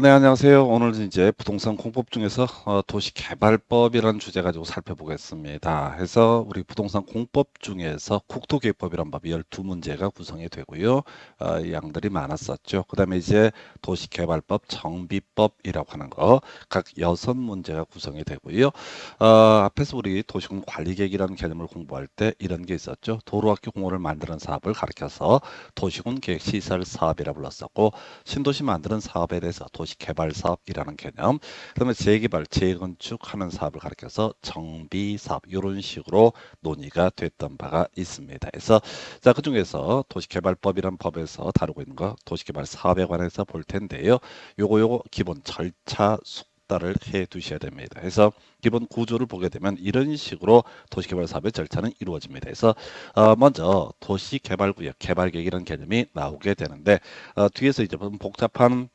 네, 안녕하세요. 오늘은 이제 부동산 공법 중에서 도시개발법이라는 주제 가지고 살펴보겠습니다. 해서 우리 부동산 공법 중에서 국토계획법이란 법이 12문제가 구성이 되고요. 이 양들이 많았었죠. 그 다음에 이제 도시개발법, 정비법이라고 하는 거 각 6문제가 구성이 되고요. 앞에서 우리 도시군 관리계획이라는 개념을 공부할 때 이런 게 있었죠. 도로학교 공원을 만드는 사업을 가리켜서 도시군 계획시설 사업이라 불렀었고, 신도시 만드는 사업에 대해서 도시개발사업이라는 개념, 그다음에 재개발, 재건축하는 사업을 가리켜서 정비사업, 이런 식으로 논의가 됐던 바가 있습니다. 그래서 자, 그중에서 도시개발법이라는 법에서 다루고 있는 거 도시개발 사업에 관해서 볼 텐데요. 요거 기본 절차 숙달을 해 두셔야 됩니다. 그래서 기본 구조를 보게 되면 이런 식으로 도시개발 사업의 절차는 이루어집니다. 그래서 먼저 도시개발구역, 개발계획이라는 개념이 나오게 되는데, 뒤에서 이제 좀 복잡한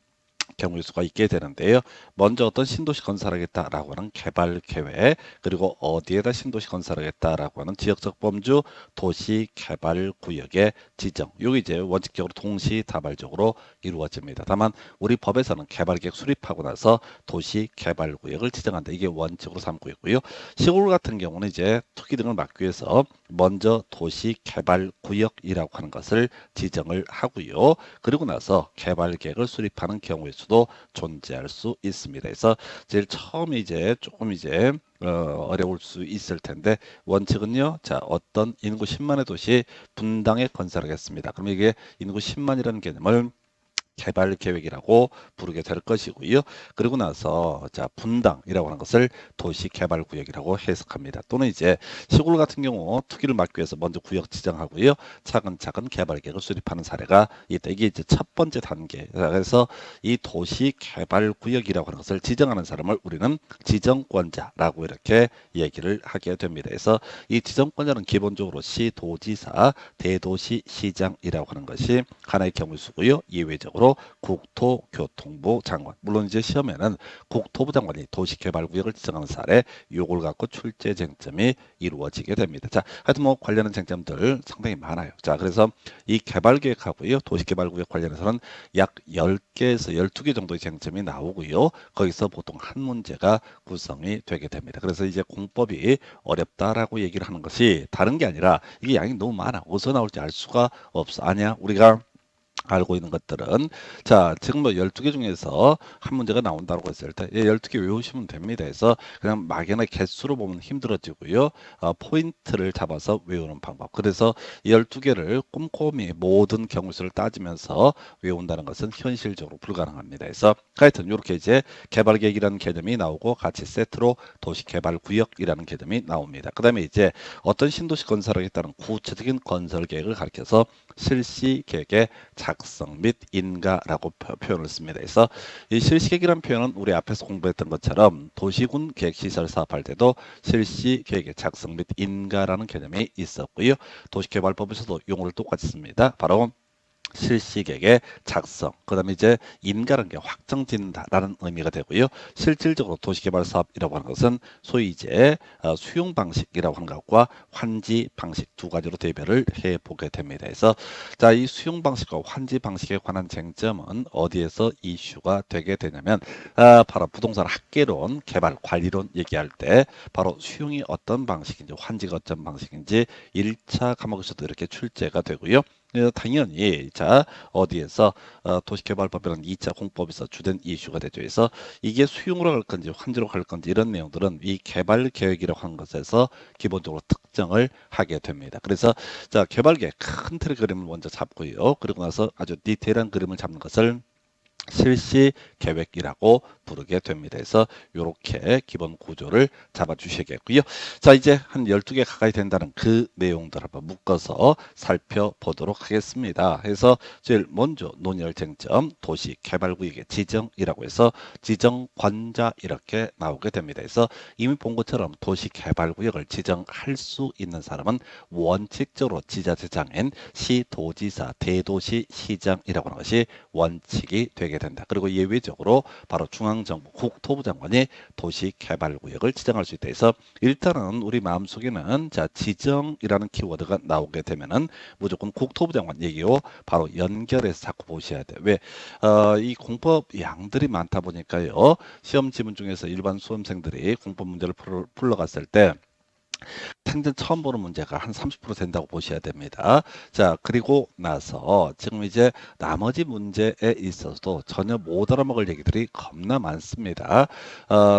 경우의 수가 있게 되는데요. 먼저 어떤 신도시 건설하겠다라고 하는 개발 계획, 그리고 어디에다 신도시 건설하겠다라고 하는 지역적 범주 도시 개발 구역의 지정. 요게 이제 원칙적으로 동시다발적으로 이루어집니다. 다만 우리 법에서는 개발 계획 수립하고 나서 도시 개발 구역을 지정한다. 이게 원칙으로 삼고 있고요. 시골 같은 경우는 이제 투기 등을 막기 위해서 먼저 도시 개발 구역이라고 하는 것을 지정을 하고요. 그리고 나서 개발 계획을 수립하는 경우의 수도 존재할 수 있습니다. 그래서 제일 처음에 이제 조금 이제 어려울 수 있을 텐데, 원칙은요. 자, 어떤 인구 10만의 도시 분당에 건설하겠습니다. 그럼 이게 인구 10만이라는 개념을 개발 계획이라고 부르게 될 것이고요. 그리고 나서 자, 분당이라고 하는 것을 도시 개발 구역이라고 해석합니다. 또는 이제 시골 같은 경우 투기를 막기 위해서 먼저 구역 지정하고요. 차근차근 개발 계획을 수립하는 사례가 있다. 이게 이제 첫 번째 단계. 그래서 이 도시 개발 구역이라고 하는 것을 지정하는 사람을 우리는 지정권자라고 이렇게 얘기를 하게 됩니다. 그래서 이 지정권자는 기본적으로 시도지사, 대도시 시장이라고 하는 것이 하나의 경우 수고요. 예외적으로 국토교통부 장관, 물론 이제 시험에는 국토부 장관이 도시개발구역을 지정하는 사례, 요걸 갖고 출제 쟁점이 이루어지게 됩니다. 자, 하여튼 뭐 관련한 쟁점들 상당히 많아요. 자, 그래서 이 개발계획하고요, 도시개발구역 관련해서는 약 10개에서 12개 정도의 쟁점이 나오고요. 거기서 보통 한 문제가 구성이 되게 됩니다. 그래서 이제 공법이 어렵다라고 얘기를 하는 것이 다른 게 아니라 이게 양이 너무 많아. 어디서 나올지 알 수가 없어. 아니야, 우리가 알고 있는 것들은, 자, 지금 뭐 12개 중에서 한 문제가 나온다고 했을 때 12개 외우시면 됩니다. 그래서 그냥 막연하게 개수로 보면 힘들어지고요. 포인트를 잡아서 외우는 방법. 그래서 12개를 꼼꼼히 모든 경우수를 따지면서 외운다는 것은 현실적으로 불가능합니다. 그래서 하여튼 이렇게 이제 개발계획이라는 개념이 나오고 같이 세트로 도시개발구역이라는 개념이 나옵니다. 그 다음에 이제 어떤 신도시 건설하겠다는 구체적인 건설 계획을 가리켜서 실시계획의 작성 및 인가라고 표현을 씁니다. 그래서 이 실시계획이라는 표현은 우리 앞에서 공부했던 것처럼 도시군 계획시설 사업할 때도 실시계획의 작성 및 인가라는 개념이 있었고요. 도시개발법에서도 용어를 똑같이 씁니다. 바로 실시계획의 작성, 그 다음에 이제 인가라는 게 확정짓는다라는 의미가 되고요. 실질적으로 도시개발 사업이라고 하는 것은 소위 이제 수용 방식이라고 하는 것과 환지 방식 두 가지로 대별을 해보게 됩니다. 그래서 자, 이 수용 방식과 환지 방식에 관한 쟁점은 어디에서 이슈가 되게 되냐면, 바로 부동산 학계론, 개발 관리론 얘기할 때 바로 수용이 어떤 방식인지 환지가 어떤 방식인지 1차 과목에서도 이렇게 출제가 되고요. 당연히 자, 어디에서 도시개발법이라는 2차 공법에서 주된 이슈가 되죠. 그래서 이게 수용으로 갈 건지 환지로 갈 건지 이런 내용들은 이 개발 계획이라고 하는 것에서 기본적으로 특정을 하게 됩니다. 그래서 자, 개발 계획 큰 틀의 그림을 먼저 잡고요. 그리고 나서 아주 디테일한 그림을 잡는 것을 실시 계획이라고 부르게 됩니다. 그래서 이렇게 기본 구조를 잡아 주시겠고요. 자, 이제 한 12개 가까이 된다는 그 내용들 한번 묶어서 살펴보도록 하겠습니다. 그래서 제일 먼저 논의할 쟁점, 도시 개발구역의 지정이라고 해서 지정권자 이렇게 나오게 됩니다. 그래서 이미 본 것처럼 도시 개발구역을 지정할 수 있는 사람은 원칙적으로 지자체장인 시도지사, 대도시 시장이라고 하는 것이 원칙이 되게 되게 된다. 그리고 예외적으로 바로 중앙정부 국토부 장관이 도시개발구역을 지정할 수 있다 해서 일단은 우리 마음속에는 자 지정이라는 키워드가 나오게 되면은 무조건 국토부 장관 얘기요 바로 연결해서 자꾸 보셔야 돼. 왜? 이 공법 양들이 많다 보니까요. 시험 지문 중에서 일반 수험생들이 공법 문제를 풀러갔을 때 생전 처음 보는 문제가 한 30% 된다고 보셔야 됩니다. 자, 그리고 나서 지금 이제 나머지 문제에 있어서도 전혀 못 알아먹을 얘기들이 겁나 많습니다.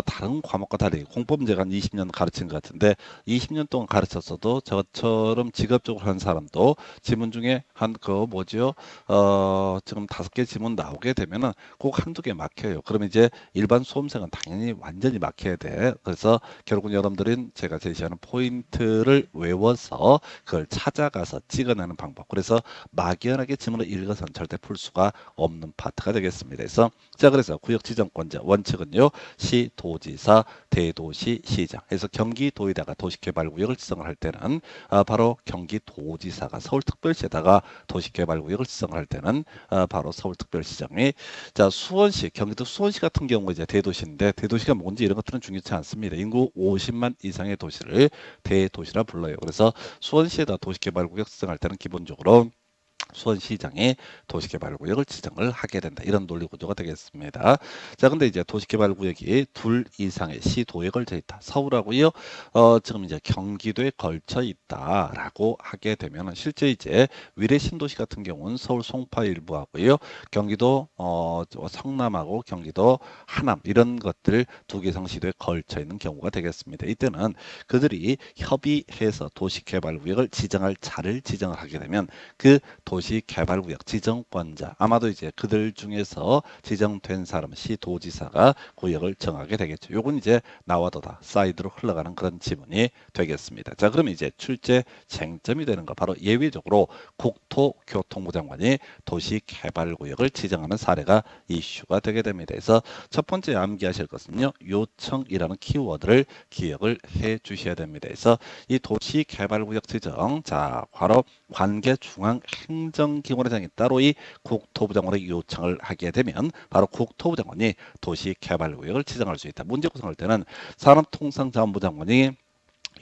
다른 과목과 달리 공법 문제가 한 20년 가르친 것 같은데 20년 동안 가르쳤어도 저처럼 직업적으로 한 사람도 지문 중에 한 그 뭐죠? 지금 5개 지문 나오게 되면은 꼭 한두 개 막혀요. 그러면 이제 일반 수험생은 당연히 완전히 막혀야 돼. 그래서 결국은 여러분들은 제가 제시하는 포인트를 외워서 그걸 찾아가서 찍어내는 방법. 그래서 막연하게 지문을 읽어서는 절대 풀 수가 없는 파트가 되겠습니다. 그래서 구역 지정권자 원칙은요. 시, 도지사, 대도시, 시장. 그래서 경기도에다가 도시개발구역을 지정을 할 때는 바로 경기도지사가 서울특별시에다가 도시개발구역을 지정을 할 때는 바로 서울특별시장이 자 수원시 경기도 수원시 같은 경우 이제 대도시인데 대도시가 뭔지 이런 것들은 중요치 않습니다. 인구 50만 이상의 도시를 대도시라 불러요. 그래서 수원시에다 도시개발구역 지정할 때는 기본적으로 수원시장이 도시개발구역을 지정을 하게 된다. 이런 논리구조가 되겠습니다. 자, 근데 이제 도시개발구역이 둘 이상의 시도에 걸쳐 있다. 서울하고요. 지금 이제 경기도에 걸쳐 있다라고 하게 되면 실제 이제 위례 신도시 같은 경우는 서울 송파 일부하고요. 경기도 성남하고 경기도 하남 이런 것들 두 개 이상 시도에 걸쳐 있는 경우가 되겠습니다. 이때는 그들이 협의해서 도시개발구역을 지정할 자를 지정을 하게 되면 그 도시개발구역 지정권자 아마도 이제 그들 중에서 지정된 사람 시도지사가 구역을 정하게 되겠죠. 요건 이제 나와도다 사이드로 흘러가는 그런 지문이 되겠습니다. 자, 그럼 이제 출제 쟁점이 되는 거 바로 예외적으로 국토교통부 장관이 도시개발구역을 지정하는 사례가 이슈가 되게 됩니다. 그래서 첫 번째 암기하실 것은요. 요청이라는 키워드를 기억을 해 주셔야 됩니다. 그래서 이 도시개발구역 지정 자 바로 관계 중앙행정기관장이 따로 이 국토부 장관의 요청을 하게 되면 바로 국토부 장관이 도시개발구역을 지정할 수 있다. 문제 구성할 때는 산업통상자원부 장관이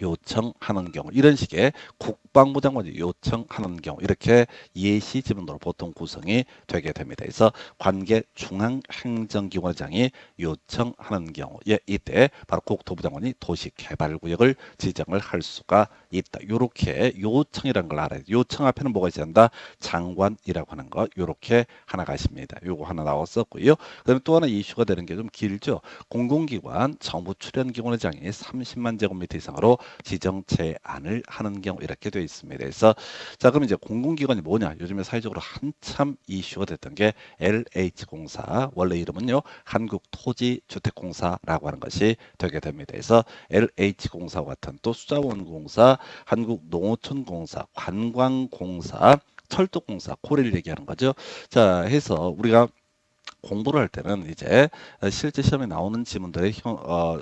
요청하는 경우 이런 식의 국방부 장관이 요청하는 경우 이렇게 예시 지문으로 보통 구성이 되게 됩니다. 그래서 관계 중앙행정기관장이 요청하는 경우에 이때 바로 국토부 장관이 도시개발구역을 지정을 할 수가 있다. 이렇게 요청이라는 걸 알아야 돼요. 요청 앞에는 뭐가 있어야 한다? 장관이라고 하는 거 이렇게 하나가 있습니다. 요거 하나 나왔었고요. 그다음에 또 하나 이슈가 되는 게 좀 길죠. 공공기관 정부 출연기관의장이 30만 제곱미터 이상으로 지정 제한을 하는 경우 이렇게 되어 있습니다. 그래서 자 그럼 이제 공공기관이 뭐냐? 요즘에 사회적으로 한참 이슈가 됐던 게 LH공사 원래 이름은요 한국토지주택공사라고 하는 것이 되게 됩니다. 그래서 LH공사와 같은 또 수자원공사, 한국농어촌공사, 관광공사, 철도공사, 고래를 얘기하는 거죠. 자 해서 우리가 공부를 할 때는 이제 실제 시험에 나오는 지문들의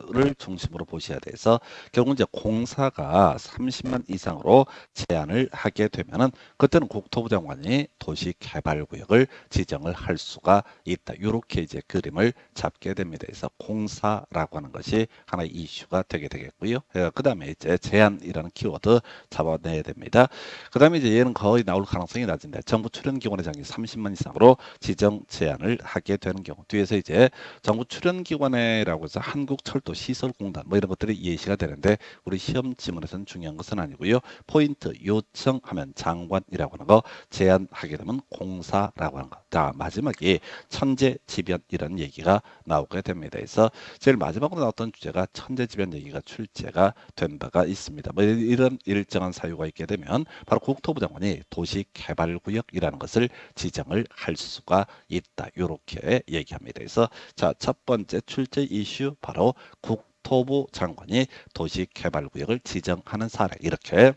를 중심으로 보셔야 돼서 결국 이제 공사가 30만 이상으로 제한을 하게 되면은 그때는 국토부 장관이 도시개발구역을 지정을 할 수가 있다. 이렇게 이제 그림을 잡게 됩니다. 그래서 공사라고 하는 것이 하나의 이슈가 되게 되겠고요. 그 다음에 이제 제한이라는 키워드 잡아내야 됩니다. 그 다음에 이제 얘는 거의 나올 가능성이 낮은데 정부 출연기관의장이 30만 이상으로 지정 제한을 하게 되는 경우 뒤에서 이제 정부 출연기관이라고 해서 한국철도시설공단 뭐 이런 것들이 예시가 되는데 우리 시험 지문에서는 중요한 것은 아니고요. 포인트 요청하면 장관이라고 하는 거 제한하게 되면 공사라고 하는 거. 자 마지막에 천재지변이라는 얘기가 나오게 됩니다. 그래서 제일 마지막으로 나왔던 주제가 천재지변 얘기가 출제가 된 바가 있습니다. 뭐 이런 일정한 사유가 있게 되면 바로 국토부 장관이 도시개발구역이라는 것을 지정을 할 수가 있다. 이렇게 얘기합니다. 그래서 자, 첫 번째 출제 이슈 바로 국토부 장관이 도시개발구역을 지정하는 사례 이렇게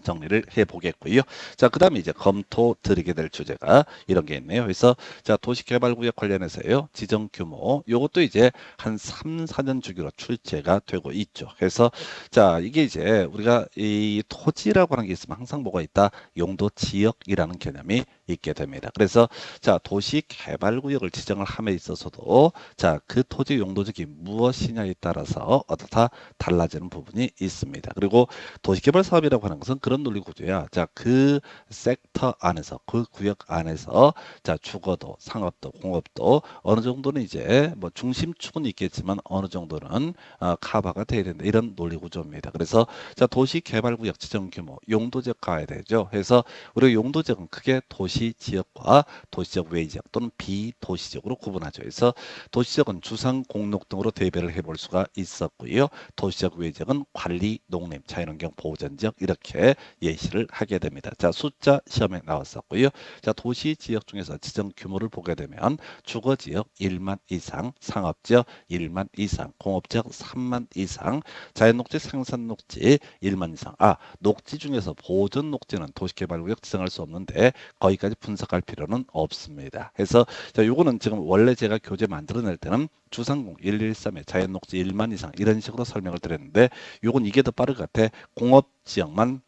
정리를 해 보겠고요. 자, 그 다음에 이제 검토 드리게 될 주제가 이런 게 있네요. 그래서 자, 도시개발구역 관련해서요. 지정 규모 요것도 이제 한 3, 4년 주기로 출제가 되고 있죠. 그래서 자, 이게 이제 우리가 이 토지라고 하는 게 있으면 항상 뭐가 있다? 용도 지역이라는 개념이 있게 됩니다. 그래서 자, 도시 개발 구역을 지정을 함에 있어서도 자, 그 토지 용도적이 무엇이냐에 따라서 어떻다 달라지는 부분이 있습니다. 그리고 도시개발 사업이라고 하는 것은 그런 논리 구조야. 자, 그 섹터 안에서 그 구역 안에서 자, 주거도, 상업도, 공업도 어느 정도는 이제 뭐 중심축은 있겠지만 어느 정도는 커버가 돼야 된다. 이런 논리 구조입니다. 그래서 자, 도시개발구역 지정 규모, 용도적 가야 되죠. 그래서 우리가 용도적은 크게 도시 지역과 도시적 외 지역 또는 비도시적으로 구분하죠. 그래서 도시적은 주상 공록 등으로 대별을 해볼 수가 있었고요. 도시적 외 지역은 관리, 농림, 자연환경 보전 지역 이렇게 예시를 하게 됩니다. 자, 숫자 시험에 나왔었고요. 자, 도시 지역 중에서 지정 규모를 보게 되면 주거 지역 1만 이상, 상업 지역 1만 이상, 공업 지역 3만 이상, 자연 녹지, 생산 녹지 1만 이상. 녹지 중에서 보존 녹지는 도시개발구역 지정할 수 없는데 거기까지 분석할 필요는 없습니다. 그래서 자, 요거는 지금 원래 제가 교재 만들어낼 때는 주상공 113에 자연 녹지 1만 이상 이런 식으로 설명을 드렸는데 요건 이게 더 빠를 것 같아. 공업 지역만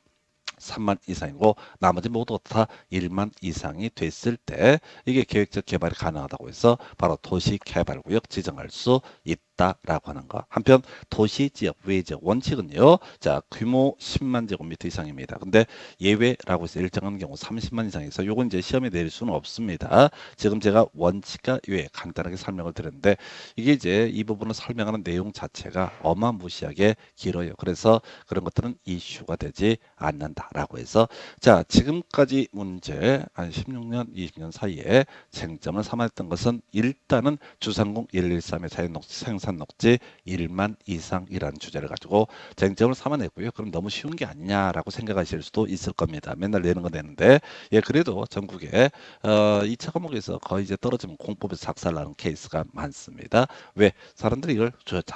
3만 이상이고 나머지 모두 다 1만 이상이 됐을 때 이게 계획적 개발이 가능하다고 해서 바로 도시개발구역 지정할 수 있다라고 하는 거. 한편 도시지역 외지역 원칙은요. 자, 규모 10만 제곱미터 이상입니다. 근데 예외라고 해서 일정한 경우 30만 이상에서 요건 이제 시험에 내릴 수는 없습니다. 지금 제가 원칙과 예외 간단하게 설명을 드렸는데 이게 이제 이 부분을 설명하는 내용 자체가 어마무시하게 길어요. 그래서 그런 것들은 이슈가 되지 않는다라고 해서 자, 지금까지 문제 한 16년, 20년 사이에 쟁점을 삼았던 것은 일단은 주상공 113의 자연녹지, 생산녹지 1만 이상이라는 주제를 가지고 쟁점을 삼아냈고요. 그럼 너무 쉬운 게 아니냐라고 생각하실 수도 있을 겁니다. 맨날 내는 거 내는데 예, 그래도 전국에 2차 과목에서 거의 이제 떨어지면 공법에서 작살나는 케이스가 많습니다. 왜? 사람들이 이걸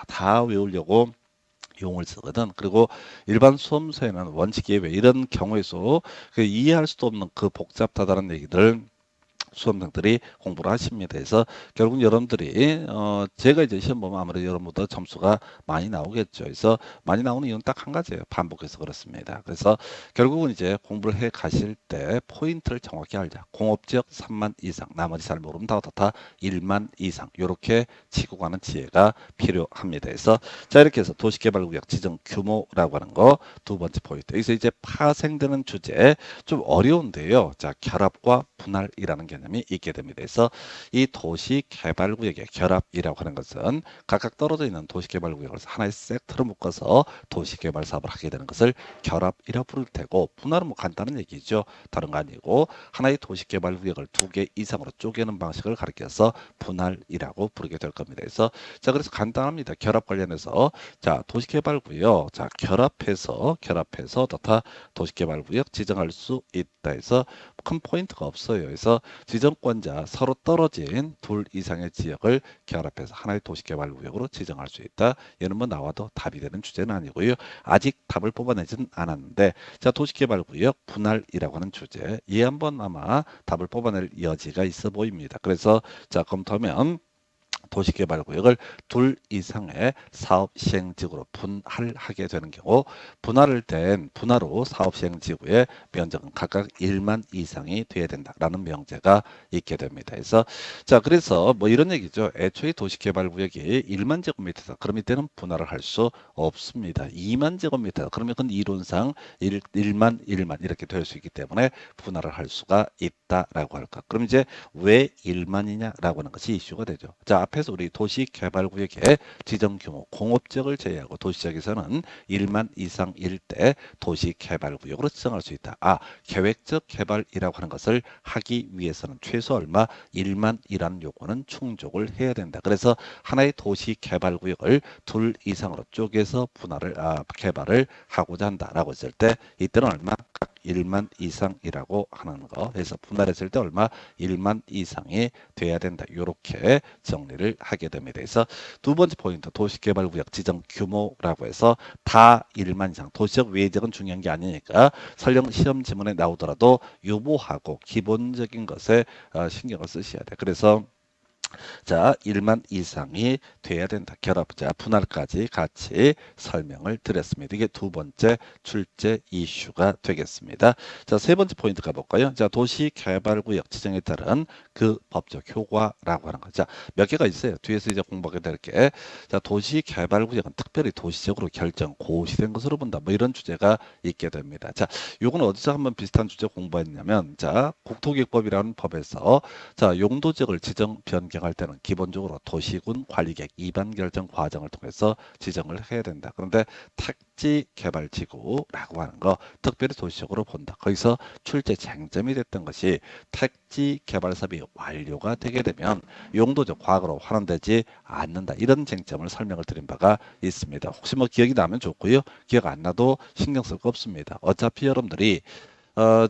다 외우려고 용을 쓰거든. 그리고 일반 수험서에는 원칙 예외 이런 경우에서 그 이해할 수도 없는 그 복잡하다는 얘기들 수험생들이 공부를 하십니다. 그래서 결국 여러분들이 제가 이제 시험 보면 아무래도 여러분보다 점수가 많이 나오겠죠. 그래서 많이 나오는 이유는 딱 한 가지예요. 반복해서 그렇습니다. 그래서 결국은 이제 공부를 해 가실 때 포인트를 정확히 알자. 공업지역 3만 이상, 나머지 잘 모르면 다 1만 이상 이렇게 치고 가는 지혜가 필요합니다. 그래서 자, 이렇게 해서 도시개발구역 지정 규모라고 하는 거 두 번째 포인트. 여기서 이제 파생되는 주제 좀 어려운데요. 자, 결합과 분할이라는 개념이 있게 됩니다. 그래서 이 도시개발구역의 결합이라고 하는 것은 각각 떨어져 있는 도시개발구역을 하나의 섹터로 묶어서 도시개발 사업을 하게 되는 것을 결합이라고 부를 테고 분할은 뭐 간단한 얘기죠. 다른 거 아니고 하나의 도시개발구역을 두 개 이상으로 쪼개는 방식을 가리켜서 분할이라고 부르게 될 겁니다. 그래서 간단합니다. 결합 관련해서 자, 도시개발구역 자, 결합해서 다 도시개발구역 지정할 수 있다 해서 큰 포인트가 없어요. 그래서 지정권자 서로 떨어진 둘 이상의 지역을 결합해서 하나의 도시개발구역으로 지정할 수 있다. 얘는 뭐 나와도 답이 되는 주제는 아니고요. 아직 답을 뽑아내지는 않았는데 자, 도시개발구역 분할이라고 하는 주제 이 한번 아마 답을 뽑아낼 여지가 있어 보입니다. 그래서 자, 검토하면 도시개발구역을 둘 이상의 사업 시행지구로 분할하게 되는 경우 분할을 된 분할후 사업 시행지구의 면적은 각각 1만 이상이 돼야 된다라는 명제가 있게 됩니다. 그래서 뭐 이런 얘기죠. 애초에 도시개발구역이 1만 제곱미터다. 그럼 이때는 분할을 할 수 없습니다. 2만 제곱미터. 그러면 그건 이론상 1만 이렇게 될 수 있기 때문에 분할을 할 수가 있다라고 할까. 그럼 이제 왜 1만이냐라고 하는 것이 이슈가 되죠. 자, 앞에서 우리 도시개발구역의 지정규모 공업지역을 제외하고 도시지역에서는 1만 이상일 때 도시개발구역으로 지정할 수 있다. 계획적 개발이라고 하는 것을 하기 위해서는 최소 얼마 1만이라는 요건은 충족을 해야 된다. 그래서 하나의 도시개발구역을 둘 이상으로 쪼개서 개발을 하고자 한다라고 했을 때 이때는 얼마? 각 1만 이상이라고 하는 거. 그래서 분할했을 때 얼마? 1만 이상이 돼야 된다. 이렇게 정리를 하게 됩니다. 그래서 두 번째 포인트 도시개발구역 지정 규모라고 해서 다 1만 이상 도시적 외적은 중요한 게 아니니까 설령 시험 지문에 나오더라도 유보하고 기본적인 것에 신경을 쓰셔야 돼. 그래서 자, 1만 이상이 돼야 된다. 결합자, 분할까지 같이 설명을 드렸습니다. 이게 두 번째 출제 이슈가 되겠습니다. 자, 세 번째 포인트 가볼까요? 자, 도시개발구역 지정에 따른 그 법적 효과라고 하는 거죠. 몇 개가 있어요. 뒤에서 이제 공부하게 될 게. 자, 도시개발구역은 특별히 도시적으로 결정, 고시된 것으로 본다. 뭐 이런 주제가 있게 됩니다. 자, 요거는 어디서 한번 비슷한 주제 공부했냐면, 자, 국토기획법이라는 법에서 자, 용도지역을 지정 변경할 때는 기본적으로 도시군 관리계획 이반 결정 과정을 통해서 지정을 해야 된다. 그런데 택지 개발 지구라고 하는 거 특별히 도시적으로 본다. 거기서 출제 쟁점이 됐던 것이 택지 개발 사업이 완료가 되게 되면 용도적 과거로 환원되지 않는다. 이런 쟁점을 설명을 드린 바가 있습니다. 혹시 뭐 기억이 나면 좋고요. 기억 안 나도 신경 쓸 거 없습니다. 어차피 여러분들이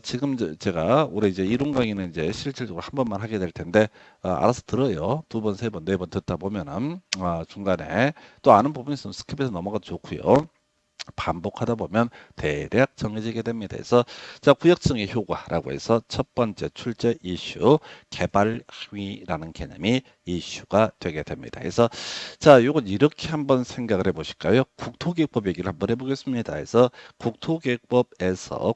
지금 제가 올해 이제 이론 강의는 이제 실질적으로 한 번만 하게 될 텐데, 알아서 들어요. 두 번, 세 번, 네 번 듣다 보면은, 중간에 또 아는 부분이 있으면 스킵해서 넘어가도 좋고요. 반복하다 보면 대략 정해지게 됩니다. 그래서 자, 구역성의 효과라고 해서 첫 번째 출제 이슈 개발 항위라는 개념이 이슈가 되게 됩니다. 그래서 자, 요건 이렇게 한번 생각을 해보실까요? 국토계획법 얘기를 한번 해보겠습니다. 그래서 국토계획법에서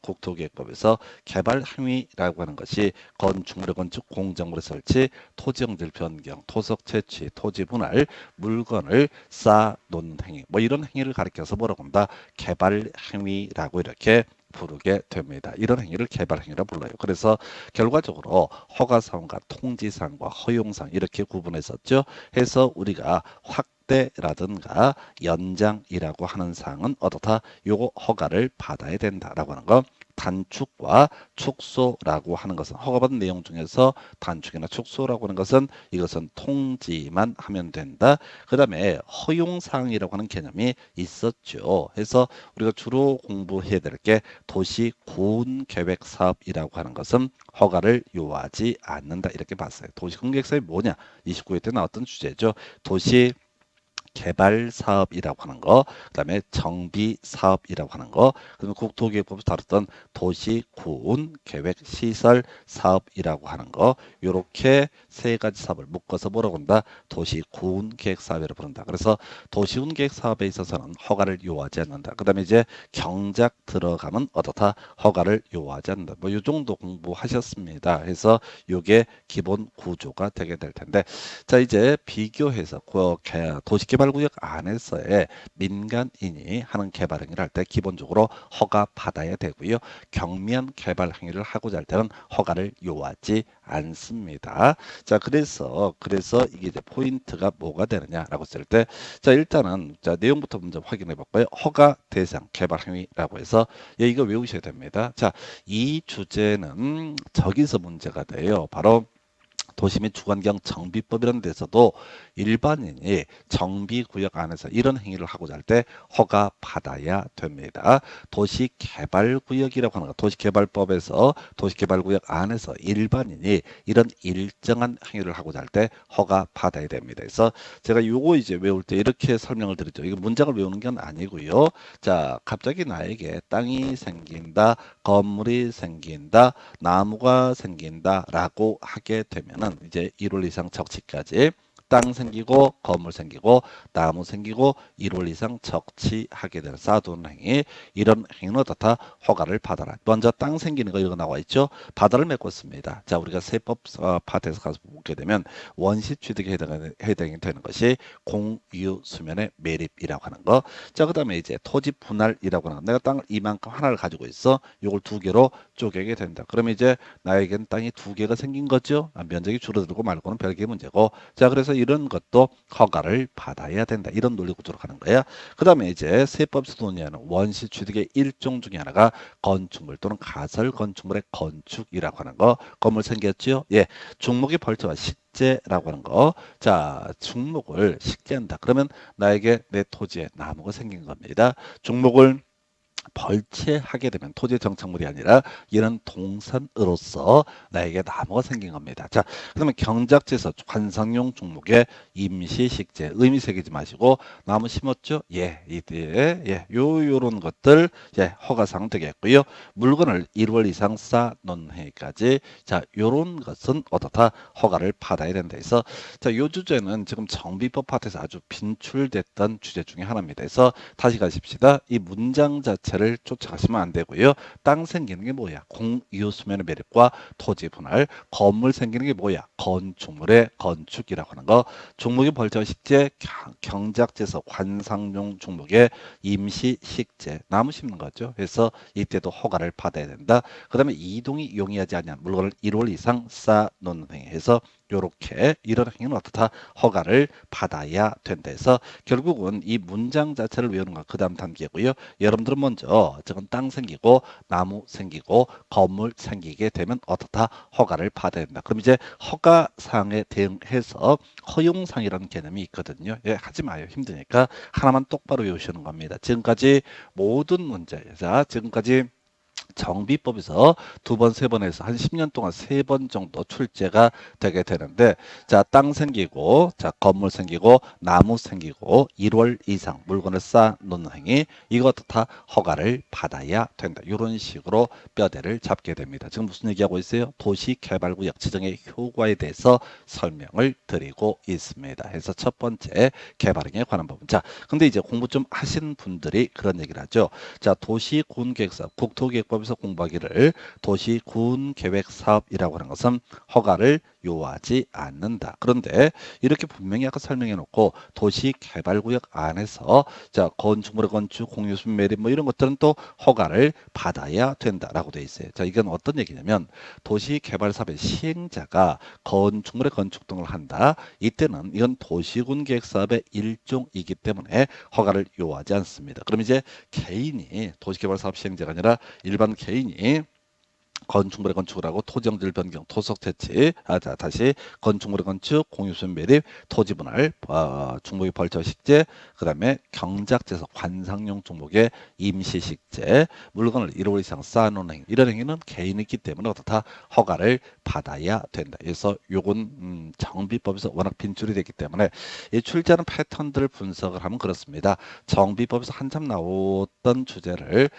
개발 항위라고 하는 것이 건축물의 건축, 공작물의 설치, 토지용질 변경, 토석 채취, 토지 분할, 물건을 쌓아 놓는 행위, 뭐 이런 행위를 가리켜서 뭐라고 합니다. 개발 행위라고 이렇게 부르게 됩니다. 이런 행위를 개발 행위라 불러요. 그래서 결과적으로 허가사항과 통지사항과 허용사항 이렇게 구분했었죠. 해서 우리가 확대라든가 연장이라고 하는 사항은 어떻다? 요거 허가를 받아야 된다라고 하는 거. 단축과 축소라고 하는 것은 허가받은 내용 중에서 단축이나 축소라고 하는 것은 이것은 통지만 하면 된다. 그 다음에 허용사항이라고 하는 개념이 있었죠. 해서 우리가 주로 공부해야 될 게 도시군계획사업이라고 하는 것은 허가를 요하지 않는다. 이렇게 봤어요. 도시군계획사업이 뭐냐? 29회 때 나왔던 주제죠. 도시 개발 사업이라고 하는 거, 그다음에 정비 사업이라고 하는 거, 그다음에 국토기획법에서 다뤘던 도시군 계획 시설 사업이라고 하는 거, 요렇게 세 가지 사업을 묶어서 뭐라고 한다? 도시군 계획 사업이라고 부른다. 그래서 도시군 계획 사업에 있어서는 허가를 요하지 않는다. 그다음에 이제 경작 들어가면 어떻다? 허가를 요하지 않는다. 뭐 요 정도 공부하셨습니다. 해서 요게 기본 구조가 되게 될 텐데, 자, 이제 비교해서 도시개발구역 안에서의 민간인이 하는 개발 행위를 할 때 기본적으로 허가 받아야 되고요. 경미한 개발 행위를 하고자 할 때는 허가를 요하지 않습니다. 자, 그래서 이게 이제 포인트가 뭐가 되느냐라고 했을 때, 자, 일단은 자, 내용부터 먼저 확인해 볼까요? 허가 대상 개발 행위라고 해서 이거 외우셔야 됩니다. 자, 이 주제는 저기서 문제가 돼요. 바로 도시 및 주관경 정비법이라는 데서도 일반인이 정비구역 안에서 이런 행위를 하고자 할 때 허가 받아야 됩니다. 도시개발구역이라고 하는 거, 도시개발법에서 도시개발구역 안에서 일반인이 이런 일정한 행위를 하고자 할 때 허가 받아야 됩니다. 그래서 제가 요거 이제 외울 때 이렇게 설명을 드리죠. 이거 문장을 외우는 건 아니고요. 자, 갑자기 나에게 땅이 생긴다, 건물이 생긴다, 나무가 생긴다라고 하게 되면은 이제 1월 이상 적치까지 땅 생기고 건물 생기고 나무 생기고 1월 이상 적치하게 되는 쌓아두는 행위, 이런 행위는 어떻다? 허가를 받아라. 먼저 땅 생기는 거 이거 나와 있죠. 바다를 맺고 있습니다. 자, 우리가 세법 파트에서 가서 보게 되면 원시 취득에 해당이 되는 것이 공유 수면의 매립이라고 하는 거. 자, 그다음에 이제 토지 분할이라고 하는 거. 내가 땅을 이만큼 하나를 가지고 있어. 이걸 두 개로 쪼개게 된다. 그러면 이제 나에겐 땅이 두 개가 생긴 거죠. 면적이 줄어들고 말고는 별개의 문제고. 자, 그래서 이런 것도 허가를 받아야 된다. 이런 논리 구조로 가는 거예요. 그 다음에 이제 세법에서 논의하는 원시 취득의 일종 중에 하나가 건축물 또는 가설 건축물의 건축이라고 하는 거. 건물 생겼죠? 예. 중목의 벌초와 식재라고 하는 거. 자, 중목을 식재한다. 그러면 나에게 내 토지에 나무가 생긴 겁니다. 중목을 벌채하게 되면 토지 정착물이 아니라 이런 동산으로서 나에게 나무가 생긴 겁니다. 자, 그러면 경작지에서 관상용 종목에 임시식재 의미 새기지 마시고 나무 심었죠? 예, 이때 요런 것들 허가사항 되겠고요. 물건을 1월 이상 쌓아놓는 행위까지 자, 요런 것은 어떻다 허가를 받아야 된다 해서 자, 요 주제는 지금 정비법 파트에서 아주 빈출됐던 주제 중에 하나입니다. 그래서 다시 가십시다. 이 문장 자체를 쫓아가시면 안 되고요. 땅 생기는 게 뭐야? 공유 수면의 매력과 토지 분할. 건물 생기는 게 뭐야? 건축물의 건축이라고 하는 거. 종목의 벌채와 식재, 경작지에서 관상용 종목의 임시 식재, 나무 심는 거죠. 그래서 이때도 허가를 받아야 된다. 그 다음에 이동이 용이하지 않냐 물건을 1월 이상 쌓아놓는 행위에서 요렇게 이런 행위는 어떻다 허가를 받아야 된다 해서 결국은 이 문장 자체를 외우는 거 그 다음 단계고요. 여러분들은 먼저 지금 땅 생기고 나무 생기고 건물 생기게 되면 어떻다 허가를 받아야 된다. 그럼 이제 허가사항에 대응해서 허용사항이라는 개념이 있거든요. 하지 마요. 힘드니까 하나만 똑바로 외우시는 겁니다. 지금까지 모든 문제, 자 지금까지 정비법에서 두 번, 세 번 해서 한 10년 동안 3번 정도 출제가 되게 되는데 자, 땅 생기고 자, 건물 생기고 나무 생기고 1월 이상 물건을 쌓아 놓는 행위 이것도 다 허가를 받아야 된다. 이런 식으로 뼈대를 잡게 됩니다. 지금 무슨 얘기하고 있어요? 도시개발구역 지정의 효과에 대해서 설명을 드리고 있습니다. 그래서 첫 번째 개발행위에 관한 부분. 자, 근데 이제 공부 좀 하신 분들이 그런 얘기를 하죠. 자, 도시군계획사업, 국토계획법에서 공부하기를 도시군계획사업이라고 하는 것은 허가를 요하지 않는다. 그런데 이렇게 분명히 아까 설명해 놓고 도시개발구역 안에서 자, 건축물의 건축, 공유수면 매립 뭐 이런 것들은 또 허가를 받아야 된다라고 돼 있어요. 자, 이건 어떤 얘기냐면 도시개발사업의 시행자가 건축물의 건축 등을 한다. 이때는 이건 도시군계획사업의 일종이기 때문에 허가를 요하지 않습니다. 그럼 이제 개인이 도시개발사업 시행자가 아니라 일반 개인이 건축물의 건축을 하고 토지용질 변경, 토속 채취, 다시 건축물의 건축, 공유수면 매립, 토지 분할, 종목의 벌채 식재, 그 다음에 경작지에서 관상용 종목의 임시 식재, 물건을 1월 이상 쌓아놓는 행위, 이런 행위는 개인이기 때문에 어떻다 허가를 받아야 된다. 그래서 요건 정비법에서 워낙 빈출이 되기 때문에 이 출제하는 패턴들을 분석을 하면 그렇습니다. 정비법에서 한참 나왔던 주제를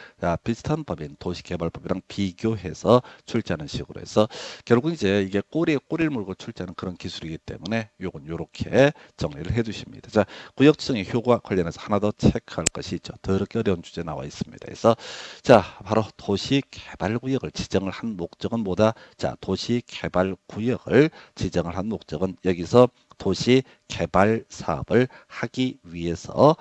비슷한 법인 도시개발법이랑 비교해서 출제하는 식으로 해서 결국 이제 이게 꼬리에 꼬리를 물고 출제하는 그런 기술이기 때문에 요건 요렇게 정리를 해 두십니다. 자, 구역 지정의 효과 관련해서 하나 더 체크할 것이 있죠. 더럽게 어려운 주제 나와 있습니다. 그래서 자, 바로 도시개발구역을 지정을 한 목적은 뭐다? 자, 도시개발구역을 지정을 한 목적은 여기서 도시 개발 사업을 하기 위해서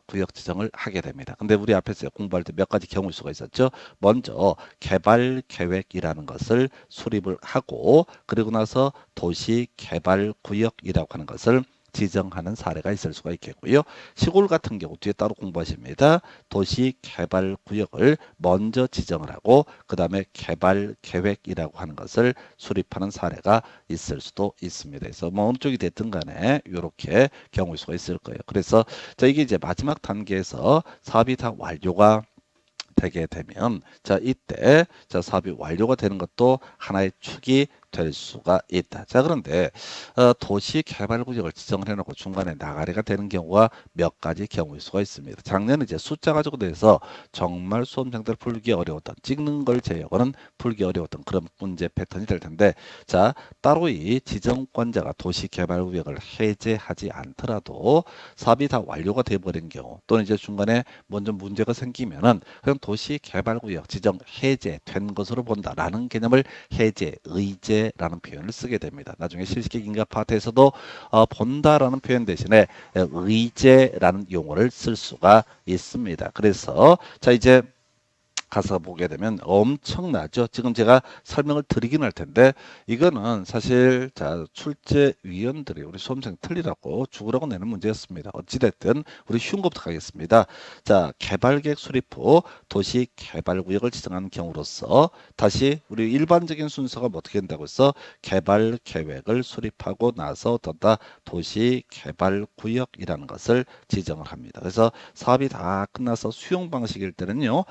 구역 지정을 하게 됩니다. 근데 우리 앞에서 공부할 때 몇 가지 경우 수가 있었죠. 먼저 개발 계획이라는 것을 수립을 하고 그리고 나서 도시 개발 구역이라고 하는 것을 지정하는 사례가 있을 수가 있겠고요. 시골 같은 경우 뒤에 따로 공부하십니다. 도시개발구역을 먼저 지정을 하고 그 다음에 개발계획이라고 하는 것을 수립하는 사례가 있을 수도 있습니다. 그래서 뭐 어느 쪽이 됐든 간에 이렇게 경우의 수가 있을 거예요. 그래서 자, 이게 이제 마지막 단계에서 사업이 다 완료가 되게 되면 자, 이때 자, 사업이 완료가 되는 것도 하나의 축이 될 수가 있다. 자, 그런데 도시개발구역을 지정을 해놓고 중간에 나가리가 되는 경우가 몇 가지 경우일 수가 있습니다. 작년에 이제 숫자 가지고 대해서 정말 수험생들 풀기 어려웠던 찍는 걸 제외하고는 풀기 어려웠던 그런 문제 패턴이 될 텐데 자, 따로 이 지정권자가 도시개발구역을 해제하지 않더라도 사업이 다 완료가 돼버린 경우 또는 이제 중간에 먼저 문제가 생기면은 그럼 도시개발구역 지정 해제된 것으로 본다라는 개념을 해제, 의제 라는 표현을 쓰게 됩니다. 나중에 실기계 인가 파트에서도 본다라는 표현 대신에 의제라는 용어를 쓸 수가 있습니다. 그래서 자, 이제 가서 보게 되면 엄청나죠. 지금 제가 설명을 드리긴 할 텐데 이거는 사실 자 출제위원들이 우리 수험생 틀리라고 죽으라고 내는 문제였습니다. 어찌됐든 우리 쉬운 것부터 가겠습니다. 자 개발계획 수립 후 도시개발구역을 지정한 경우로서 다시 우리 일반적인 순서가 뭐 어떻게 된다고 해서 개발계획을 수립하고 나서 어떤다 도시개발구역이라는 것을 지정을 합니다. 그래서 사업이 다 끝나서 수용 방식일 때는요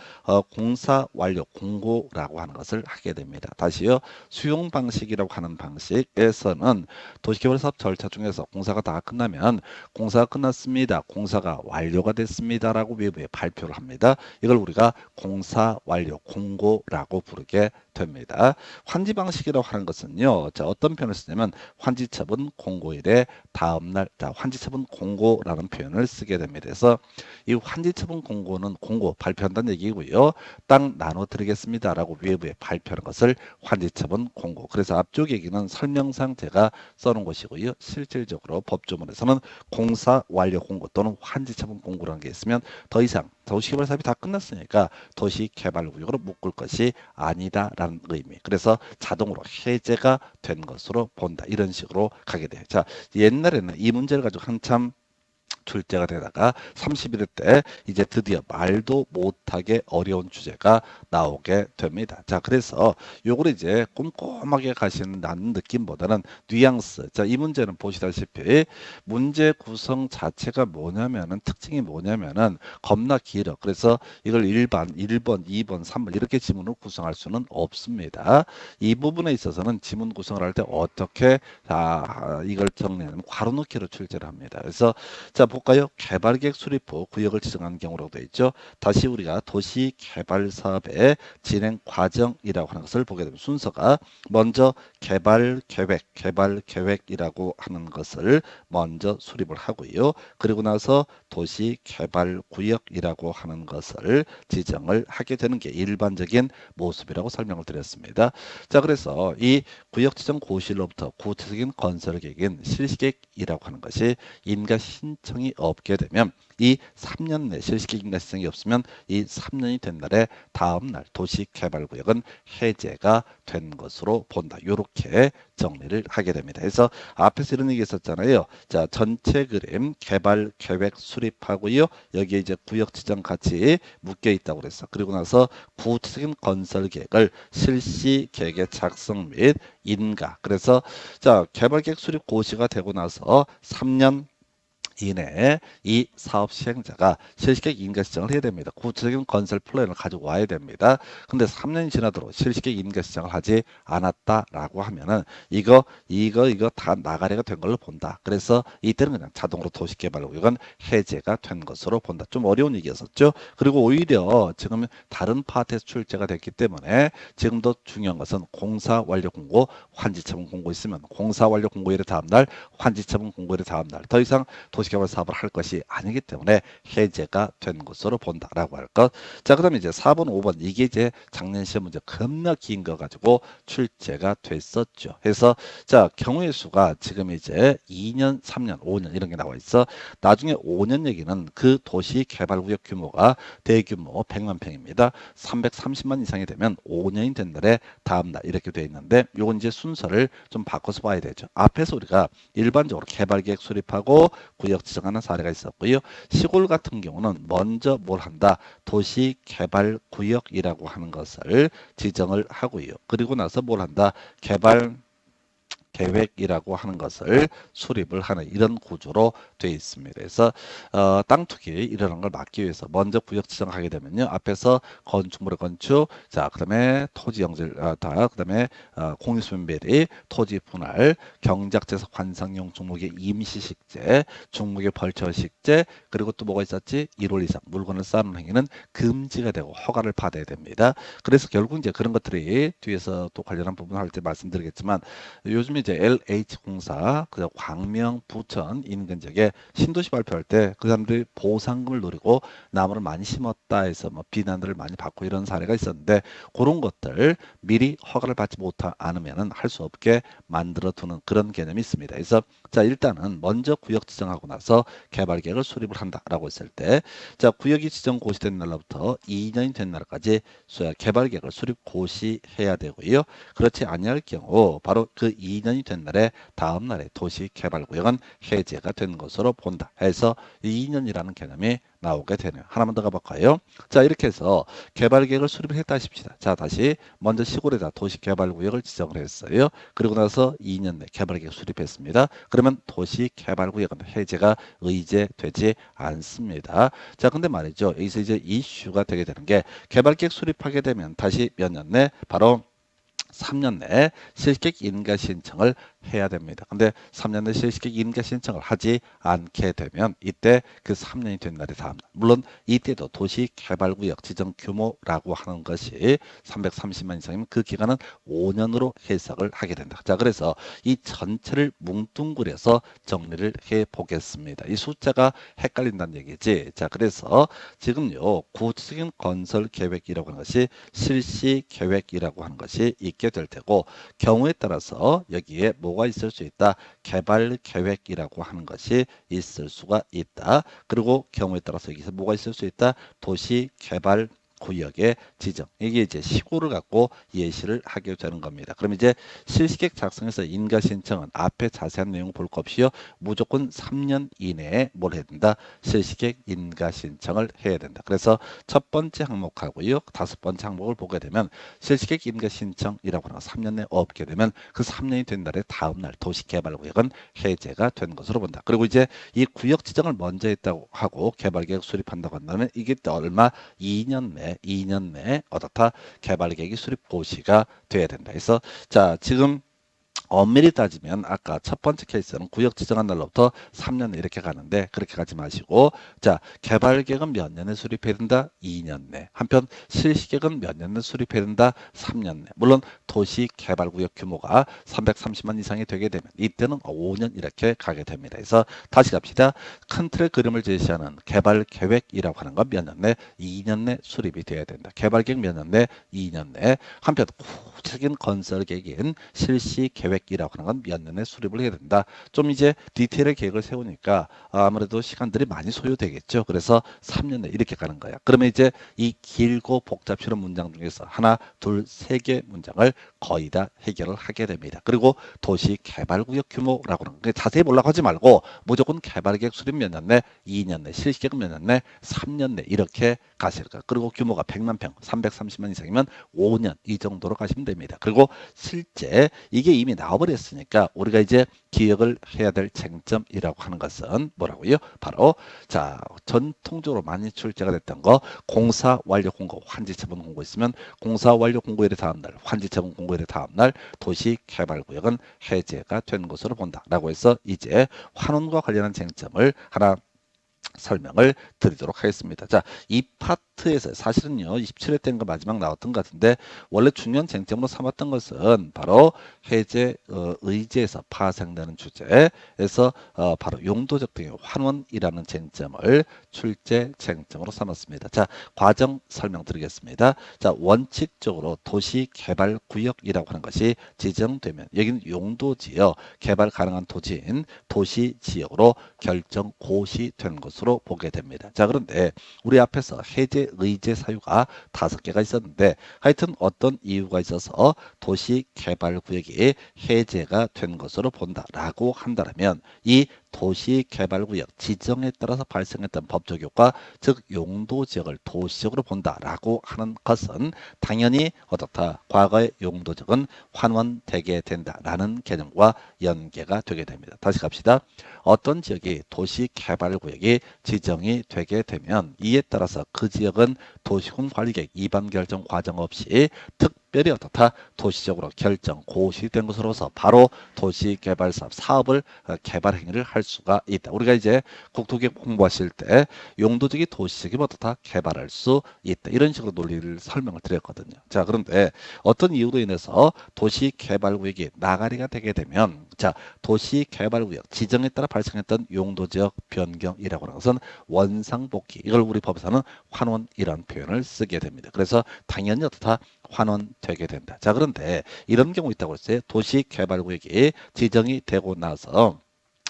공사 완료 공고라고 하는 것을 하게 됩니다. 다시요 수용 방식이라고 하는 방식에서는 도시개발사업 절차 중에서 공사가 다 끝나면 공사가 끝났습니다. 공사가 완료가 됐습니다. 라고 외부에 발표를 합니다. 이걸 우리가 공사 완료 공고라고 부르게 됩니다. 환지 방식이라고 하는 것은요. 자, 어떤 표현을 쓰냐면 환지처분 공고일에 다음날 자, 환지처분 공고라는 표현을 쓰게 됩니다. 그래서 이 환지처분 공고는 공고 발표한다는 얘기고요. 땅 나눠 드리겠습니다라고 외부에 발표하는 것을 환지처분 공고. 그래서 앞쪽 얘기는 설명상 제가 써놓은 것이고요. 실질적으로 법조문에서는 공사 완료 공고 또는 환지처분 공고라는 게 있으면 더 이상 도시개발 사업이 다 끝났으니까 도시개발구역으로 묶을 것이 아니다라는 의미. 그래서 자동으로 해제가 된 것으로 본다. 이런 식으로 가게 돼요. 자, 옛날에는 이 문제를 가지고 한참 출제가 되다가 31회 때 이제 드디어 말도 못하게 어려운 주제가 나오게 됩니다. 자, 그래서 요걸 이제 꼼꼼하게 가시는 느낌보다는 뉘앙스. 자, 이 문제는 보시다시피 문제 구성 자체가 뭐냐면은 특징이 뭐냐면은 겁나 길어. 그래서 이걸 1번, 2번, 3번 이렇게 지문을 구성할 수는 없습니다. 이 부분에 있어서는 지문 구성을 할 때 어떻게 이걸 정리하면 괄호 넣기로 출제를 합니다. 그래서 자, 볼까요? 개발계획 수립 후 구역을 지정한 경우라고 되어 있죠. 다시 우리가 도시개발사업의 진행 과정이라고 하는 것을 보게 되면 순서가 먼저 개발계획이라고 하는 것을 먼저 수립을 하고요. 그리고 나서 도시개발구역이라고 하는 것을 지정을 하게 되는 게 일반적인 모습이라고 설명을 드렸습니다. 자, 그래서 이 구역 지정 고시로부터 구체적인 건설 계획인 실시계획이라고 하는 것이 인가 신청이 없게 되면 이 3년 내 실시계획 인가 신청이 없으면 이 3년이 된 날에 다음 날 도시개발구역은 해제가 된 것으로 본다. 이렇게 정리를 하게 됩니다. 그래서 앞에서 이런 얘기 했었잖아요. 자, 전체 그림 개발 계획 수립하고요. 여기에 이제 구역 지정 같이 묶여 있다고 그랬어. 그리고 나서 구체적인 건설 계획을 실시 계획의 작성 및 인가. 그래서 자, 개발 계획 수립 고시가 되고 나서 3년 이내에 이 사업 시행자가 실시계획 인가 시정을 해야 됩니다. 구체적인 건설 플랜을 가지고 와야 됩니다. 근데 3년이 지나도록 실시계획 인가 시정을 하지 않았다라고 하면은 이거 다 나가래가 된 걸로 본다. 그래서 이때는 그냥 자동으로 도시개발구역은 해제가 된 것으로 본다. 좀 어려운 얘기였었죠. 그리고 오히려 지금 다른 파트에서 출제가 됐기 때문에 지금도 중요한 것은 공사 완료 공고, 환지처분 공고 있으면 공사 완료 공고일의 다음날, 환지처분 공고일의 다음날 더 이상 도시개발 사업을 할 것이 아니기 때문에 해제가 된 것으로 본다라고 할 것. 자, 그다음에 이제 4번, 5번 이게 이제 작년 시험 문제 겁나 긴 거 가지고 출제가 됐었죠. 그래서 자, 경우의 수가 지금 이제 2년, 3년, 5년 이런 게 나와 있어. 나중에 5년 얘기는 그 도시 개발구역 규모가 대규모 100만 평입니다. 330만 이상이 되면 5년이 된 날에 다음 날 이렇게 돼 있는데 요건 이제 순서를 좀 바꿔서 봐야 되죠. 앞에서 우리가 일반적으로 개발계획 수립하고 구역 지정하는 사례가 있었고요. 시골 같은 경우는 먼저 뭘 한다? 도시개발구역이라고 하는 것을 지정을 하고요. 그리고 나서 뭘 한다? 개발 계획이라고 하는 것을 수립을 하는 이런 구조로 되어 있습니다. 그래서 땅 투기 이런 걸 막기 위해서 먼저 구역 지정하게 되면요. 앞에서 건축물의 건축, 자 그다음에 토지 영질, 그다음에 공유수면비리, 토지 분할, 경작지에서 관상용 종목의 임시식재, 종목의 벌처식재, 그리고 또 뭐가 있었지? 1월 이상 물건을 쌓는 행위는 금지가 되고 허가를 받아야 됩니다. 그래서 결국 이제 그런 것들이 뒤에서 또 관련한 부분 할 때 말씀드리겠지만 요즘에 이제 이제 LH공사, 그 광명, 부천 인근 지역에 신도시 발표할 때 그 사람들이 보상금을 노리고 나무를 많이 심었다 해서 뭐 비난들을 많이 받고 이런 사례가 있었는데 그런 것들 미리 허가를 받지 않으면은 할 수 없게 만들어 두는 그런 개념이 있습니다. 그래서 자 일단은 먼저 구역 지정하고 나서 개발 계획을 수립을 한다라고 했을 때 자 구역이 지정 고시된 날로부터 2년이 된 날까지 개발 계획을 수립 고시해야 되고요. 그렇지 아니할 경우 바로 그 2년이 된 날에 다음 날에 도시개발구역은 해제가 된 것으로 본다 해서 2년이라는 개념이 나오게 되네요. 하나만 더 가볼까요? 자 이렇게 해서 개발계획을 수립을 했다 하십시다. 자 다시 먼저 시골에다 도시개발구역을 지정을 했어요. 그리고 나서 2년 내 개발계획 수립했습니다. 그러면 도시개발구역은 해제가 의제되지 않습니다. 자 근데 말이죠. 여기서 이제 이슈가 되게 되는 게 개발계획 수립하게 되면 다시 몇 년 내 바로 3년 내에 실기계획 인가 신청을 해야 됩니다. 근데 3년 내 실기계획 인가 신청을 하지 않게 되면 이때 그 3년이 된 날이 다음 날. 물론 이때도 도시개발구역 지정 규모라고 하는 것이 330만 이상이면 그 기간은 5년으로 해석을 하게 된다. 자, 그래서 이 전체를 뭉뚱그려서 정리를 해 보겠습니다. 이 숫자가 헷갈린다는 얘기지. 자, 그래서 지금요 구체적인 건설 계획이라고 하는 것이 실시 계획이라고 하는 것이 있게 될 테고 경우에 따라서 여기에 뭐가 있을 수 있다? 개발 계획이라고 하는 것이 있을 수가 있다. 그리고 경우에 따라서 여기서 뭐가 있을 수 있다? 도시 개발 구역의 지정. 이게 이제 시골을 갖고 예시를 하게 되는 겁니다. 그럼 이제 실시계획 작성에서 인가 신청은 앞에 자세한 내용 볼 거 없이요. 무조건 3년 이내에 뭘 해야 된다? 실시계획 인가 신청을 해야 된다. 그래서 첫 번째 항목하고요. 다섯 번째 항목을 보게 되면 실시계획 인가 신청이라고 하는 3년 내에 없게 되면 그 3년이 된 날에 다음 날 도시개발구역은 해제가 된 것으로 본다. 그리고 이제 이 구역 지정을 먼저 했다고 하고 개발계획 수립한다고 한다면 이게 또 얼마 2년 내에 어떻다 개발 계획이 수립 고시가 돼야 된다. 그래서 자 지금 엄밀히 따지면 아까 첫 번째 케이스는 구역 지정한 날로부터 3년 이렇게 가는데 그렇게 가지 마시고 자 개발 계획은 몇 년에 수립해야 된다? 2년 내. 한편 실시 계획은 몇 년에 수립해야 된다? 3년 내. 물론 도시 개발 구역 규모가 330만 이상이 되게 되면 이때는 5년 이렇게 가게 됩니다. 그래서 다시 갑시다. 큰 틀의 그림을 제시하는 개발 계획이라고 하는 건 몇 년 내? 2년 내 수립이 돼야 된다. 개발 계획 몇 년 내? 2년 내. 한편 구체적인 건설 계획인 실시 계획이라고 하는 건 몇 년에 수립을 해야 된다. 좀 이제 디테일의 계획을 세우니까 아무래도 시간들이 많이 소요되겠죠. 그래서 3년 내 이렇게 가는 거야. 그러면 이제 이 길고 복잡스러운 문장 중에서 하나, 둘, 세 개 문장을 거의 다 해결을 하게 됩니다. 그리고 도시 개발구역 규모라고 하는 거 자세히 보려고 하지 말고 무조건 개발계획 수립 몇 년 내, 2년 내, 실시계획 몇 년 내, 3년 내 이렇게 가실 거예요. 그리고 규모가 100만 평, 330만 이상이면 5년 이 정도로 가시면 됩니다. 그리고 실제 이게 이미 나와버렸으니까 우리가 이제 기억을 해야 될 쟁점이라고 하는 것은 뭐라고요? 바로 자 전통적으로 많이 출제가 됐던 거 공사 완료 공고 환지 처분 공고 있으면 공사 완료 공고일의 다음 날 환지 처분 공고일의 다음 날 도시 개발 구역은 해제가 된 것으로 본다라고 해서 이제 환원과 관련한 쟁점을 하나 설명을 드리도록 하겠습니다. 자, 이 파트에서 사실은요, 27회 때인가 마지막 나왔던 것 같은데, 원래 중요한 쟁점으로 삼았던 것은 바로 해제 의제에서 파생되는 주제에서 바로 용도적 등의 환원이라는 쟁점을 출제 쟁점으로 삼았습니다. 자, 과정 설명드리겠습니다. 자, 원칙적으로 도시개발구역이라고 하는 것이 지정되면 여기는 용도지역, 개발 가능한 토지인 도시지역으로 결정 고시되는 것으로 보게 됩니다. 자, 그런데 우리 앞에서 해제 의제 사유가 5개가 있었는데 하여튼 어떤 이유가 있어서 도시개발구역이 해제가 된 것으로 본다라고 한다면 이 도시개발구역 지정에 따라서 발생했던 법적 효과 즉 용도지역을 도시적으로 본다라고 하는 것은 당연히 어떻다 과거의 용도지역은 환원되게 된다라는 개념과 연계가 되게 됩니다. 다시 갑시다. 어떤 지역이 도시개발구역이 지정이 되게 되면 이에 따라서 그 지역은 도시군관리계획 이반 결정 과정 없이 특별히 어떻다 도시적으로 결정 고시 된 것으로서 바로 도시개발사업 사업을 개발 행위를 할 수가 있다. 우리가 이제 국토개혁 공부하실 때 용도적이 도시적이면 어떻다 개발할 수 있다. 이런 식으로 논리를 설명을 드렸거든요. 자, 그런데 어떤 이유로 인해서 도시개발구역이 나가리가 되게 되면 자, 도시개발구역 지정에 따라 발생했던 용도적 변경이라고 하는 것은 원상복귀, 이걸 우리 법에서는 환원이라는 표현을 쓰게 됩니다. 그래서 당연히 어떻다 환원되게 된다. 자, 그런데 이런 경우 있다고 했어요. 도시개발구역이 지정이 되고 나서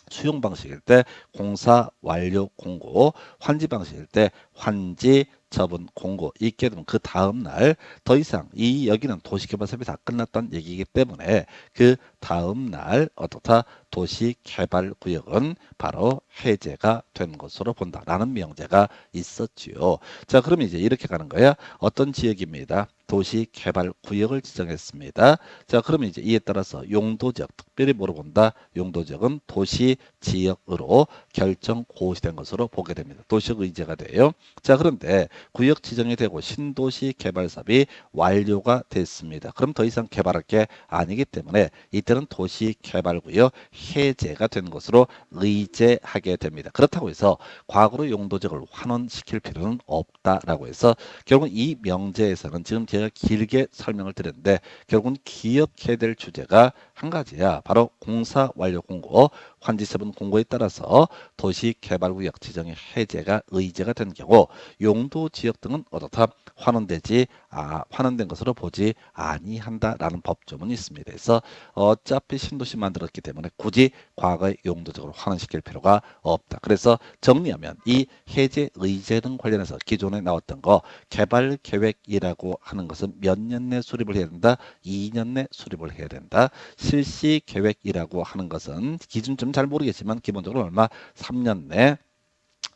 수용 방식일 때 공사 완료 공고, 환지 방식일 때 환지 처분 공고 있게 되면 그 다음 날 더 이상 이 여기는 도시개발 사업이 다 끝났다는 얘기이기 때문에 그 다음 날 어떻다 도시개발구역은 바로 해제가 된 것으로 본다라는 명제가 있었지요. 자, 그럼 이제 이렇게 가는 거야. 어떤 지역입니다. 도시개발구역을 지정했습니다. 자, 그러면 이제 이에 따라서 용도지역, 특별히 물어본다. 용도지역은 도시지역으로 결정 고시된 것으로 보게 됩니다. 도시적 의제가 돼요. 자, 그런데 구역 지정이 되고 신도시 개발 사업이 완료가 됐습니다. 그럼 더 이상 개발할 게 아니기 때문에 이때는 도시개발구역 해제가 된 것으로 의제하게 됩니다. 그렇다고 해서 과거로 용도지역을 환원시킬 필요는 없다라고 해서 결국은 이 명제에서는 지금 제가 길게 설명을 드렸는데 결국은 기억해야 될 주제가 한 가지야. 바로 공사 완료 공고, 환지처분 공고에 따라서 도시개발구역 지정의 해제가 의제가 된 경우 용도지역 등은 어떻다 환원된 것으로 보지 아니한다라는 법조문이 있습니다. 그래서 어차피 신도시 만들었기 때문에 굳이 과거의 용도적으로 환원시킬 필요가 없다. 그래서 정리하면 이 해제 의제 등 관련해서 기존에 나왔던 거 개발계획이라고 하는 것은 몇 년 내 수립을 해야 된다? 2년 내 수립을 해야 된다. 실시계획이라고 하는 것은 기준 좀 잘 모르겠지만 기본적으로 얼마? 3년 내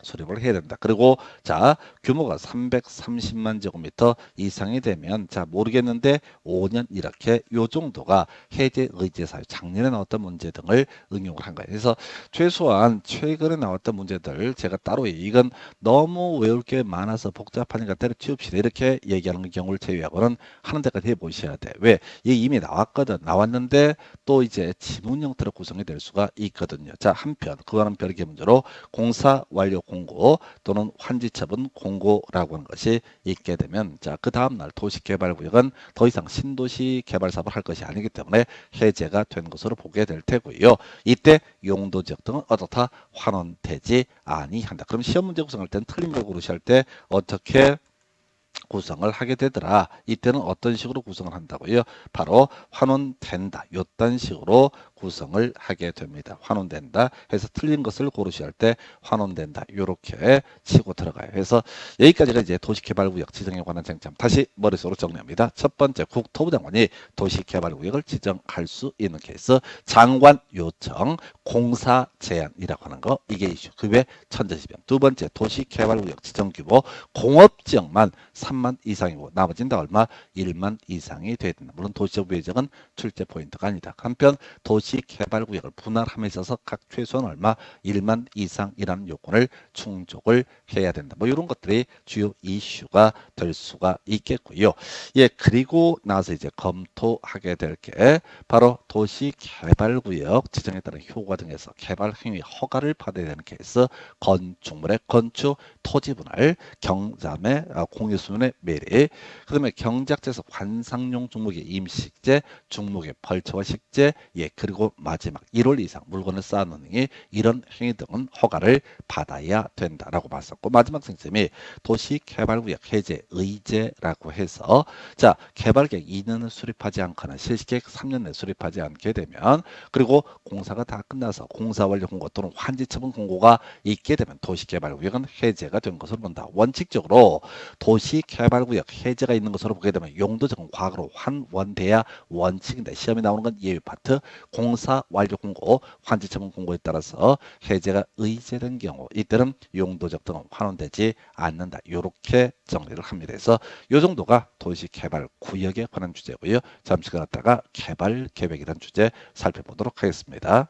수립을 해야 된다. 그리고 자, 규모가 330만 제곱미터 이상이 되면 자, 모르겠는데 5년 이렇게 요 정도가 해제 의제 사유 작년에 나왔던 문제 등을 응용을 한 거예요. 그래서 최소한 최근에 나왔던 문제들 제가 따로 이건 너무 외울 게 많아서 복잡하니까 때려치웁시다 이렇게 얘기하는 경우를 제외하고는 하는 데까지 해보셔야 돼. 왜? 이게 이미 나왔거든. 나왔는데 또 이제 지문 형태로 구성이 될 수가 있거든요. 자, 한편 그와는 별개 문제로 공사 완료 공고 또는 환지처분 공고라고 하는 것이 있게 되면 자, 그 다음날 도시개발구역은 더 이상 신도시 개발 사업을 할 것이 아니기 때문에 해제가 된 것으로 보게 될 테고요. 이때 용도지역 등은 어떻다 환원되지 아니한다. 그럼 시험 문제 구성할 때는 틀린 거 고르실 때 어떻게 구성을 하게 되더라. 이때는 어떤 식으로 구성을 한다고요? 바로 환원된다. 요딴 식으로 구성을 하게 됩니다. 환원된다 해서 틀린 것을 고르셔야 할 때 환원된다. 요렇게 치고 들어가요. 그래서 여기까지가 이제 도시개발구역 지정에 관한 쟁점. 다시 머릿속으로 정리합니다. 첫 번째, 국토부 장관이 도시개발구역을 지정할 수 있는 케이스. 장관 요청, 공사 제한이라고 하는 거. 이게 이슈. 그 외 천재지변. 두 번째, 도시개발구역 지정 규모 공업지역만 3만 이상이고 나머지는 다 얼마? 1만 이상이 돼야 된다. 물론 도시적 외적은 출제 포인트가 아니다. 한편 도시개발구역을 분할함에 있어서 각 최소한 얼마? 1만 이상이라는 요건을 충족을 해야 된다. 뭐 이런 것들이 주요 이슈가 될 수가 있겠고요. 예, 그리고 나서 이제 검토하게 될 게 바로 도시개발구역 지정에 따른 효과 등에서 개발 행위 허가를 받아야 되는 케이스, 건축물의 건축, 토지 분할, 경자매, 공유수문의 매리, 그다음에 경작지에서 관상용 종목의 임식재, 종목의 벌처와 식재, 예, 그리고 마지막 1월 이상 물건을 쌓는 행위, 이런 행위 등은 허가를 받아야 된다라고 봤었고, 마지막 쟁점이 도시개발구역 해제 의제라고 해서 자, 개발계획 2년을 수립하지 않거나 실시계획 3년 내 수립하지 않게 되면, 그리고 공사가 다 끝나서 공사 완료 공고 또는 환지처분 공고가 있게 되면 도시개발구역은 해제가 된 것으로 본다. 원칙적으로 도시개발구역 해제가 있는 것으로 보게 되면 용도적은 과거로 환원돼야 원칙인데 시험에 나오는 건 예외 파트. 공사 완료 공고, 환지처분 공고에 따라서 해제가 의제된 경우 이때는 용도적 등은 환원되지 않는다. 이렇게 정리를 합니다. 그래서 이 정도가 도시개발구역에 관한 주제고요. 잠시 갔다가 개발계획이라는 주제 살펴보도록 하겠습니다.